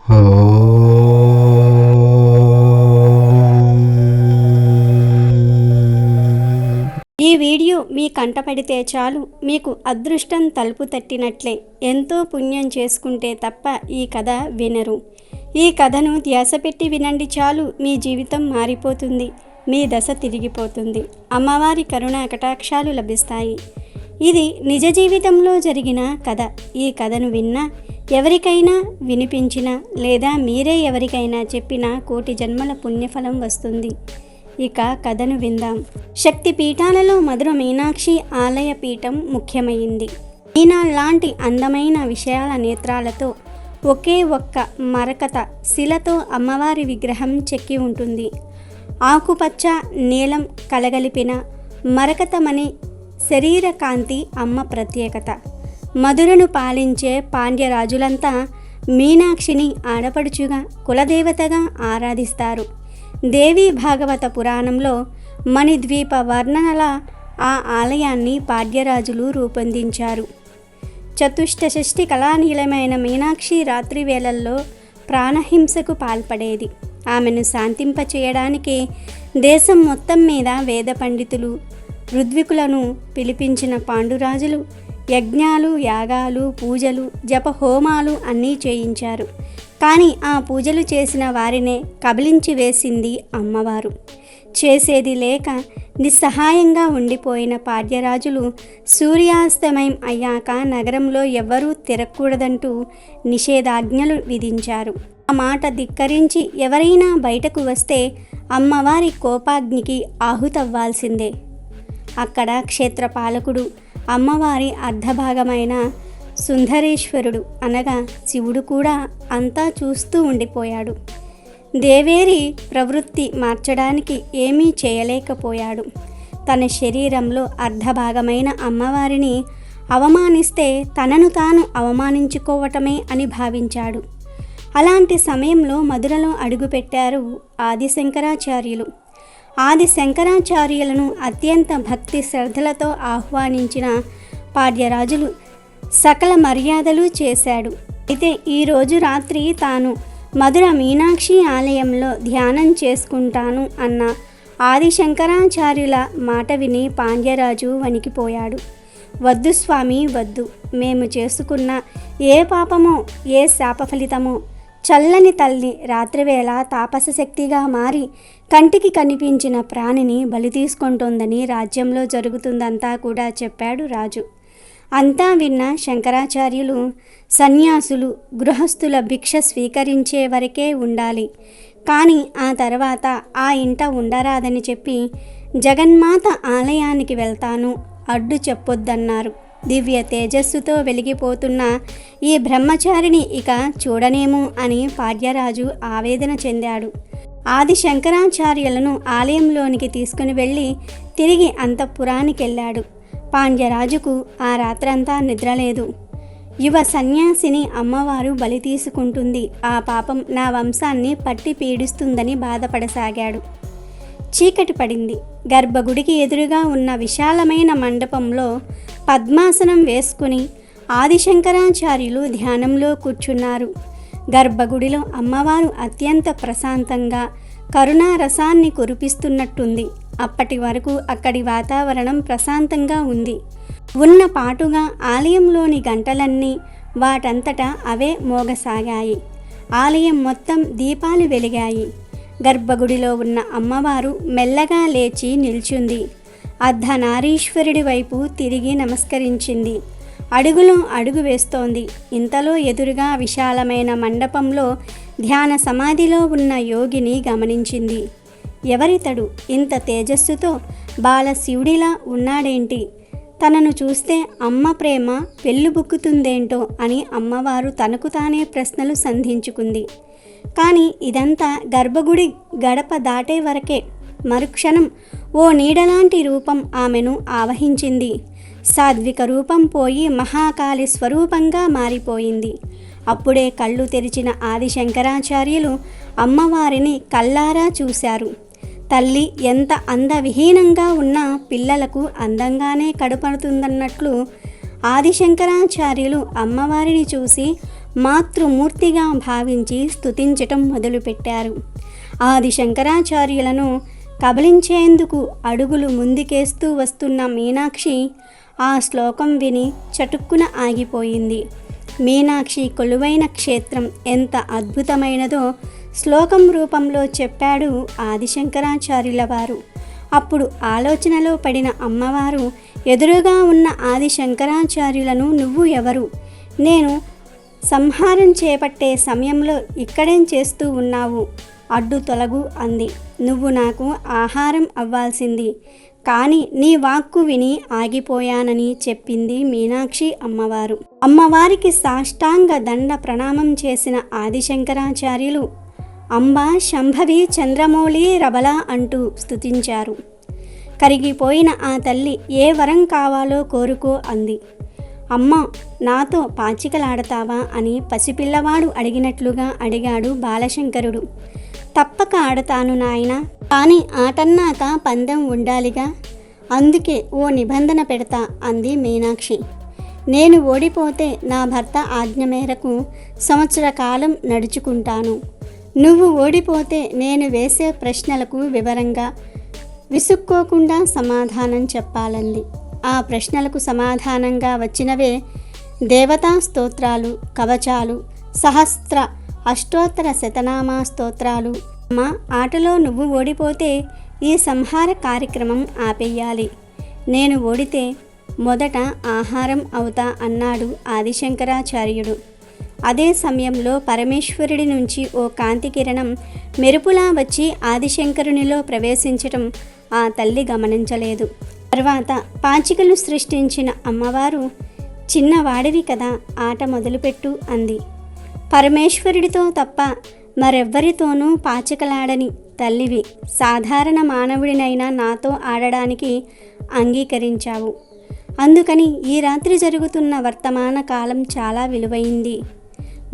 ఈ వీడియో మీ కంటపడితే చాలు మీకు అదృష్టం తలుపు తట్టినట్లే. ఎంతో పుణ్యం చేసుకుంటే తప్ప ఈ కథ వినరు. ఈ కథను ధ్యాస పెట్టి వినండి చాలు, మీ జీవితం మారిపోతుంది, మీ దశ తిరిగిపోతుంది, అమ్మవారి కరుణా కటాక్షాలు లభిస్తాయి. ఇది నిజ జీవితంలో జరిగిన కథ. ఈ కథను విన్నా, ఎవరికైనా వినిపించినా, లేదా మీరే ఎవరికైనా చెప్పినా కోటి జన్మల పుణ్యఫలం వస్తుంది. ఇక కథను విందాం. శక్తి పీఠాలలో మధుర మీనాక్షి ఆలయ పీఠం ముఖ్యమైంది. మీనా లాంటి అందమైన విశాల నేత్రాలతో ఒకే ఒక్క మరకత శిలతో అమ్మవారి విగ్రహం చెక్కి ఉంటుంది. ఆకుపచ్చ నీలం కలగలిపిన మరకతమణి శరీర కాంతి అమ్మ ప్రత్యేకత. మధురను పాలించే పాండ్యరాజులంతా మీనాక్షిని ఆడపడుచుగా కులదేవతగా ఆరాధిస్తారు. దేవీ భాగవత పురాణంలో మణిద్వీప వర్ణనల ఆ ఆలయాన్ని పాండ్యరాజులు రూపొందించారు. చతుష్టషష్ఠి కళానీలమైన మీనాక్షి రాత్రి వేళల్లో ప్రాణహింసకు పాల్పడేది. ఆమెను శాంతింపచేయడానికి దేశం మొత్తం మీద వేద పండితులు, ఋద్వికులను పిలిపించిన పాండురాజులు యజ్ఞాలు, యాగాలు, పూజలు, జపహోమాలు అన్నీ చేయించారు. కానీ ఆ పూజలు చేసిన వారినే కబలించి వేసింది అమ్మవారు. చేసేది లేక నిస్సహాయంగా ఉండిపోయిన పాండ్యరాజులు సూర్యాస్తమయం అయ్యాక నగరంలో ఎవ్వరూ తిరగకూడదంటూ నిషేధాజ్ఞలు విధించారు. ఆ మాట ధిక్కరించి ఎవరైనా బయటకు వస్తే అమ్మవారి కోపాగ్నికి ఆహుతవ్వాల్సిందే. అక్కడ క్షేత్రపాలకుడు, అమ్మవారి అర్ధభాగమైన సుందరేశ్వరుడు అనగా శివుడు కూడా అంతా చూస్తూ ఉండిపోయాడు. దేవేరి ప్రవృత్తి మార్చడానికి ఏమీ చేయలేకపోయాడు. తన శరీరంలో అర్ధభాగమైన అమ్మవారిని అవమానిస్తే తనను తాను అవమానించుకోవటమే అని భావించాడు. అలాంటి సమయంలో మధురలో అడుగుపెట్టారు ఆదిశంకరాచార్యులు. ఆదిశంకరాచార్యులను అత్యంత భక్తి శ్రద్ధలతో ఆహ్వానించిన పాండ్యరాజులు సకల మర్యాదలు చేశాడు. అయితే ఈరోజు రాత్రి తాను మధుర మీనాక్షి ఆలయంలో ధ్యానం చేసుకుంటాను అన్న ఆదిశంకరాచార్యుల మాట విని పాండ్యరాజు వణికిపోయాడు. వద్దు స్వామి వద్దు, మేము చేసుకున్న ఏ పాపమో ఏ శాప ఫలితమో చల్లని తల్లి రాత్రివేళ తాపస శక్తిగా మారి కంటికి కనిపించిన ప్రాణిని బలి తీసుకుంటోందని రాజ్యంలో జరుగుతుందంతా కూడా చెప్పాడు రాజు. అంతా విన్న శంకరాచార్యులు సన్యాసులు గృహస్థుల భిక్ష స్వీకరించే వరకే ఉండాలి, కానీ ఆ తర్వాత ఆ ఇంట ఉండరాదని చెప్పి జగన్మాత ఆలయానికి వెళ్తాను, అడ్డు చెప్పొద్దన్నారు. దివ్య తేజస్సుతో వెలిగిపోతున్న ఈ బ్రహ్మచారిని ఇక చూడనేమో అని పాండ్యరాజు ఆవేదన చెందాడు. ఆది శంకరాచార్యులను ఆలయంలోనికి తీసుకుని వెళ్ళి తిరిగి అంతఃపురానికెళ్ళాడు. పాండ్యరాజుకు ఆ రాత్రంతా నిద్రలేదు. యువ సన్యాసిని అమ్మవారు బలి తీసుకుంటుంది, ఆ పాపం నా వంశాన్ని పట్టి పీడిస్తుందని బాధపడసాగాడు. చీకటి పడింది. గర్భగుడికి ఎదురుగా ఉన్న విశాలమైన మండపంలో పద్మాసనం వేసుకుని ఆదిశంకరాచార్యులు ధ్యానంలో కూర్చున్నారు. గర్భగుడిలో అమ్మవారు అత్యంత ప్రశాంతంగా కరుణారసాన్ని కురిపిస్తున్నట్టుంది. అప్పటి వరకు అక్కడి వాతావరణం ప్రశాంతంగా ఉంది. ఉన్న పాటుగా ఆలయంలోని గంటలన్నీ వాటంతటా అవే మోగసాగాయి. ఆలయం మొత్తం దీపాలు వెలిగాయి. గర్భగుడిలో ఉన్న అమ్మవారు మెల్లగా లేచి నిల్చుంది. అర్ధనారీశ్వరుడి వైపు తిరిగి నమస్కరించింది. అడుగులో అడుగు వేస్తోంది. ఇంతలో ఎదురుగా విశాలమైన మండపంలో ధ్యాన సమాధిలో ఉన్న యోగిని గమనించింది. ఎవరితడు ఇంత తేజస్సుతో బాలశివుడిలా ఉన్నాడేంటి? తనను చూస్తే అమ్మ ప్రేమ పెళ్ళుబుక్కుతుందేంటో అని అమ్మవారు తనకు తానే ప్రశ్నలు సంధించుకుంది. కానీ ఇదంతా గర్భగుడి గడప దాటే వరకే. మరుక్షణం ఓ నీడలాంటి రూపం ఆమెను ఆవహించింది. సాత్విక రూపం పోయి మహాకాళి స్వరూపంగా మారిపోయింది. అప్పుడే కళ్ళు తెరిచిన ఆదిశంకరాచార్యులు అమ్మవారిని కళ్ళారా చూశారు. తల్లి ఎంత అందవిహీనంగా ఉన్నా పిల్లలకు అందంగానే కడుపడుతుందన్నట్లు ఆదిశంకరాచార్యులు అమ్మవారిని చూసి మాతృమూర్తిగా భావించి స్తుతించటం మొదలుపెట్టారు. ఆది శంకరాచార్యులను కబళించేందుకు అడుగులు ముందుకేస్తూ వస్తున్న మీనాక్షి ఆ శ్లోకం విని చటుక్కున ఆగిపోయింది. మీనాక్షి కొలువైన క్షేత్రం ఎంత అద్భుతమైనదో శ్లోకం రూపంలో చెప్పాడు ఆదిశంకరాచార్యుల వారు. అప్పుడు ఆలోచనలో పడిన అమ్మవారు ఎదురుగా ఉన్న ఆదిశంకరాచార్యులను, నువ్వు ఎవరు? నేను సంహారం చేపట్టే సమయంలో ఇక్కడేం చేస్తూ ఉన్నావు? అడ్డు తొలగు అంది. నువ్వు నాకు ఆహారం అవ్వాల్సింది, కానీ నీ వాక్కు విని ఆగిపోయానని చెప్పింది మీనాక్షి అమ్మవారు. అమ్మవారికి సాష్టాంగ దండ ప్రణామం చేసిన ఆదిశంకరాచార్యులు అంబా శంభవి చంద్రమౌళి రబల అంటూ స్తుతించారు. కరిగిపోయిన ఆ తల్లి ఏ వరం కావాలో కోరుకో అంది. అమ్మ, నాతో పాచికలాడతావా అని పసిపిల్లవాడు అడిగినట్లుగా అడిగాడు బాలశంకరుడు. తప్పక ఆడతాను నాయనా, కానీ ఆటన్నాక పందెం ఉండాలిగా, అందుకే ఓ నిబంధన పెడతా అంది మీనాక్షి. నేను ఓడిపోతే నా భర్త ఆజ్ఞ మేరకు సంవత్సర కాలం నడుచుకుంటాను. నువ్వు ఓడిపోతే నేను వేసే ప్రశ్నలకు వివరంగా విసుక్కోకుండా సమాధానం చెప్పాలంది. ఆ ప్రశ్నలకు సమాధానంగా వచ్చినవే దేవతా స్తోత్రాలు, కవచాలు, సహస్ర అష్టోత్తర శతనామా స్తోత్రాలు. మా ఆటలో నువ్వు ఓడిపోతే ఈ సంహార కార్యక్రమం ఆపేయాలి. నేను ఓడితే మొదట ఆహారం అవుతా అన్నాడు ఆదిశంకరాచార్యుడు. అదే సమయంలో పరమేశ్వరుడి నుంచి ఓ కాంతి కిరణం మెరుపులా వచ్చి ఆదిశంకరునిలో ప్రవేశించటం ఆ తల్లి గమనించలేదు. తర్వాత పాచికలు సృష్టించిన అమ్మవారు, చిన్నవాడివి కదా, ఆట మొదలుపెట్టు అంది. పరమేశ్వరుడితో తప్ప మరెవ్వరితోనూ పాచికలాడని తల్లివి, సాధారణ మానవుడినైనా నాతో ఆడడానికి అంగీకరించావు. అందుకని ఈ రాత్రి జరుగుతున్న వర్తమాన కాలం చాలా విలువైంది,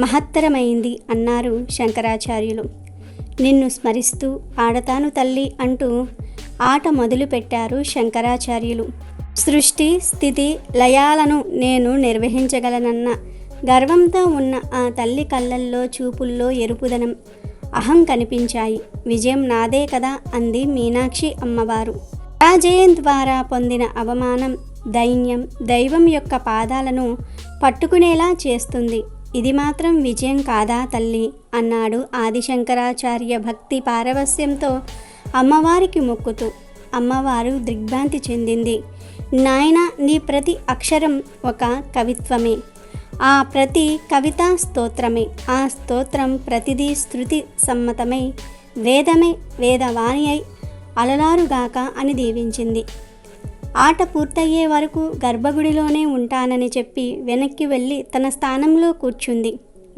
మహత్తరమైంది అన్నారు శంకరాచార్యులు. నిన్ను స్మరిస్తూ ఆడతాను తల్లి అంటూ ఆట మొదలుపెట్టారు శంకరాచార్యులు. సృష్టి స్థితి లయాలను నేను నిర్వహించగలనన్న గర్వంతో ఉన్న ఆ తల్లి కళ్ళల్లో చూపుల్లో ఎరుపుదనం, అహం కనిపించాయి. విజయం నాదే కదా అంది మీనాక్షి అమ్మవారు. పరాజయం ద్వారా పొందిన అవమానం, దైన్యం దైవం యొక్క పాదాలను పట్టుకునేలా చేస్తుంది. ఇది మాత్రం విజయం కాదా తల్లి అన్నాడు ఆదిశంకరాచార్య భక్తి పారవస్యంతో అమ్మవారికి మొక్కుతూ. అమ్మవారు దిగ్భ్రాంతి చెందింది. నాయన, నీ ప్రతి అక్షరం ఒక కవిత్వమే, ఆ ప్రతి కవిత స్తోత్రమే, ఆ స్తోత్రం ప్రతిదీ శృతి సమ్మతమై వేదమై వేదవాణి అయి అలలారుగాక అని దీవించింది. ఆట పూర్తయ్యే వరకు గర్భగుడిలోనే ఉంటానని చెప్పి వెనక్కి వెళ్ళి తన స్థానంలో కూర్చుంది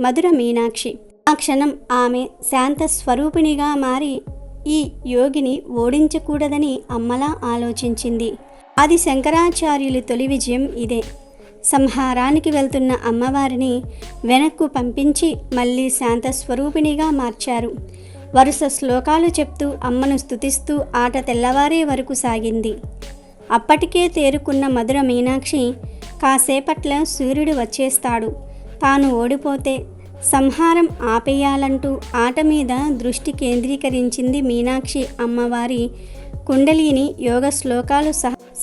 మధుర మీనాక్షి. ఆ క్షణం ఆమె శాంత స్వరూపిణిగా మారి ఈ యోగిని ఓడించకూడదని అమ్మలా ఆలోచించింది. ఆది శంకరాచార్యులు తొలి విజయం ఇదే. సంహారానికి వెళ్తున్న అమ్మవారిని వెనక్కు పంపించి మళ్ళీ శాంత స్వరూపిణిగా మార్చారు. వరుస శ్లోకాలు చెప్తూ అమ్మను స్తుతిస్తూ ఆట తెల్లవారే వరకు సాగింది. అప్పటికే తేరుకున్న మధుర మీనాక్షి, కాసేపట్ల సూర్యుడు వచ్చేస్తాడు, తాను ఓడిపోతే సంహారం ఆపేయాలంటూ ఆట మీద దృష్టి కేంద్రీకరించింది. మీనాక్షి అమ్మవారి కుండలిని యోగ శ్లోకాలు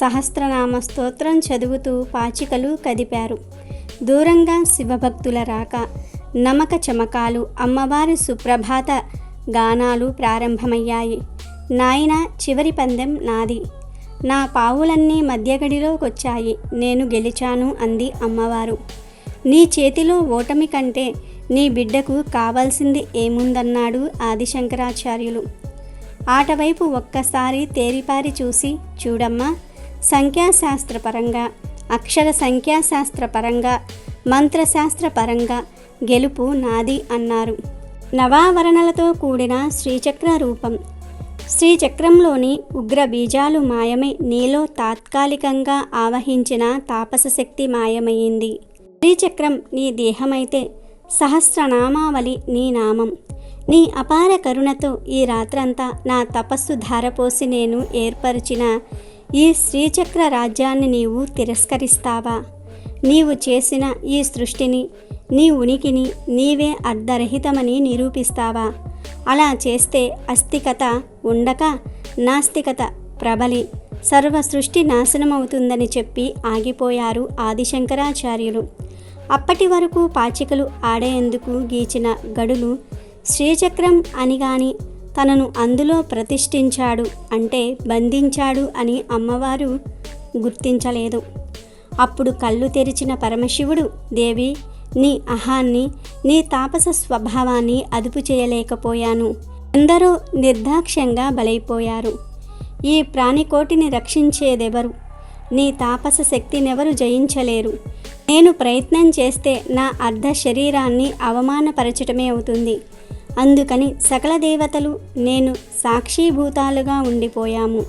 సహస్రనామ స్తోత్రం చదువుతూ పాచికలు కదిపారు. దూరంగా శివభక్తుల రాక, నమక చమకాలు, అమ్మవారి సుప్రభాత గానాలు ప్రారంభమయ్యాయి. నాయన, చివరి పందెం నాది, నా పావులన్నీ మధ్యగడిలోకొచ్చాయి, నేను గెలిచాను అంది అమ్మవారు. నీ చేతిలో ఓటమి కంటే నీ బిడ్డకు కావాల్సింది ఏముందన్నాడు ఆదిశంకరాచార్యులు. ఆటవైపు ఒక్కసారి తేరిపారి చూసి, చూడమ్మా, సంఖ్యాశాస్త్రపరంగా, అక్షర సంఖ్యాశాస్త్రపరంగా, మంత్రశాస్త్రపరంగా గెలుపు నాది అన్నారు. నవావరణలతో కూడిన శ్రీచక్ర రూపం, శ్రీచక్రంలోని ఉగ్ర బీజాలు మాయమై నీలో తాత్కాలికంగా ఆవహించిన తాపస శక్తి మాయమైంది. శ్రీచక్రం నీ దేహమైతే సహస్రనామావళి నీ నామం. నీ అపార కరుణతో ఈ రాత్రంతా నా తపస్సు ధారపోసి నేను ఏర్పరిచిన ఈ శ్రీచక్ర రాజ్యాన్ని నీవు తిరస్కరిస్తావా? నీవు చేసిన ఈ సృష్టిని, నీ ఉనికిని నీవే అర్ధరహితమని నిరూపిస్తావా? అలా చేస్తే అస్తికత ఉండక నాస్తికత ప్రబలి సర్వ సృష్టి నాశనమవుతుందని చెప్పి ఆగిపోయారు ఆదిశంకరాచార్యులు. అప్పటి వరకు పాచికలు ఆడేందుకు గీచిన గడులు శ్రీచక్రం అని గాని తనను అందులో ప్రతిష్ఠించాడు అంటే బంధించాడు అని అమ్మవారు గుర్తించలేదు. అప్పుడు కళ్ళు తెరిచిన పరమశివుడు, దేవి, నీ అహాన్ని, నీ తాపస స్వభావాన్ని అదుపు చేయలేకపోయాను. ఎందరో నిర్దాక్ష్యంగా బలైపోయారు. ఈ ప్రాణికోటిని రక్షించేదెవరు? నీ తాపస శక్తినెవరు జయించలేరు. నేను ప్రయత్నం చేస్తే నా అర్ధ శరీరాన్ని అవమానపరచటమే అవుతుంది. అందుకని సకల దేవతలు నేను సాక్షిభూతాలుగా ఉండిపోయాము.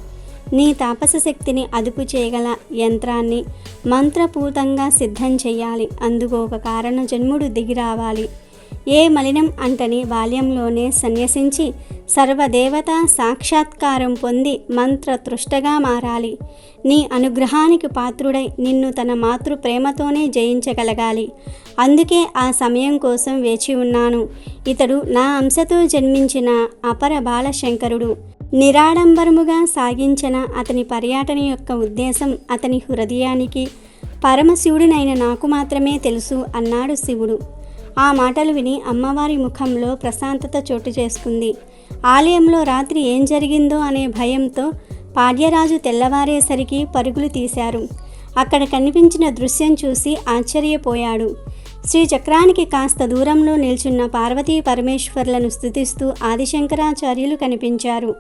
నీ తాపస శక్తిని అదుపు చేయగల యంత్రాన్ని మంత్రపూతంగా సిద్ధం చెయ్యాలి. అందుకు ఒక కారణ జన్ముడు దిగి రావాలి. ఏ మలినం అంటని బాల్యంలోనే సన్యసించి సర్వదేవత సాక్షాత్కారం పొంది మంత్రతృష్టగా మారాలి. నీ అనుగ్రహానికి పాత్రుడై నిన్ను తన మాతృ ప్రేమతోనే జయించగలగాలి. అందుకే ఆ సమయం కోసం వేచి ఉన్నాను. ఇతడు నా అంశతో జన్మించిన అపర బాలశంకరుడు. నిరాడంబరముగా సాగించిన అతని పర్యటన యొక్క ఉద్దేశం అతని హృదయానికి పరమశివుడినైన నాకు మాత్రమే తెలుసు అన్నాడు శివుడు. ఆ మాటలు విని అమ్మవారి ముఖంలో ప్రశాంతత చోటు చేసుకుంది. ఆలయంలో రాత్రి ఏం జరిగిందో అనే భయంతో పాడ్యరాజు తెల్లవారేసరికి పరుగులు తీశారు. అక్కడ కనిపించిన దృశ్యం చూసి ఆశ్చర్యపోయాడు. శ్రీచక్రానికి కాస్త దూరంలో నిల్చున్న పార్వతీ పరమేశ్వర్లను స్తుతిస్తూ ఆదిశంకరాచార్యులు కనిపించారు.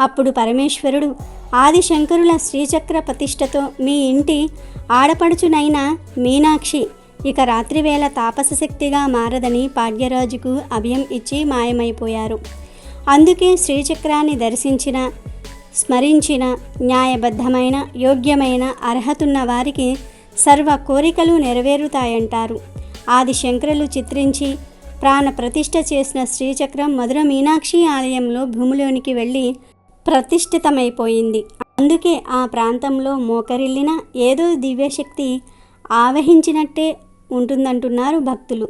అప్పుడు పరమేశ్వరుడు, ఆదిశంకరుల శ్రీచక్ర ప్రతిష్టతో మీ ఇంటి ఆడపడుచునైన మీనాక్షి ఇక రాత్రివేళ తాపస శక్తిగా మారదని పాడ్యరాజుకు అభయం ఇచ్చి మాయమైపోయారు. అందుకే శ్రీచక్రాన్ని దర్శించిన, స్మరించిన న్యాయబద్ధమైన, యోగ్యమైన అర్హతున్న వారికి సర్వ కోరికలు నెరవేరుతాయంటారు. ఆదిశంకరులు చిత్రించి ప్రాణ ప్రతిష్ఠ చేసిన శ్రీచక్రం మధుర మీనాక్షి ఆలయంలో భూమిలోనికి వెళ్ళి ప్రతిష్ఠితమైపోయింది. అందుకే ఆ ప్రాంతంలో మోకరిల్లిన ఏదో దివ్యశక్తి ఆవహించినట్టే ఉంటుందంటున్నారు భక్తులు.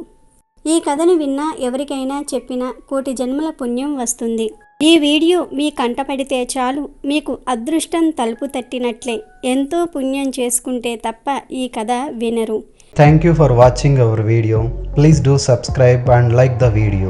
ఈ కథను విన్నా ఎవరికైనా చెప్పినా కోటి జన్మల పుణ్యం వస్తుంది. ఈ వీడియో మీ కంటపడితే చాలు మీకు అదృష్టం తలుపు తట్టినట్లే. ఎంతో పుణ్యం చేసుకుంటే తప్ప ఈ కథ వినరు. Thank you for watching our video. Please do subscribe and like the video.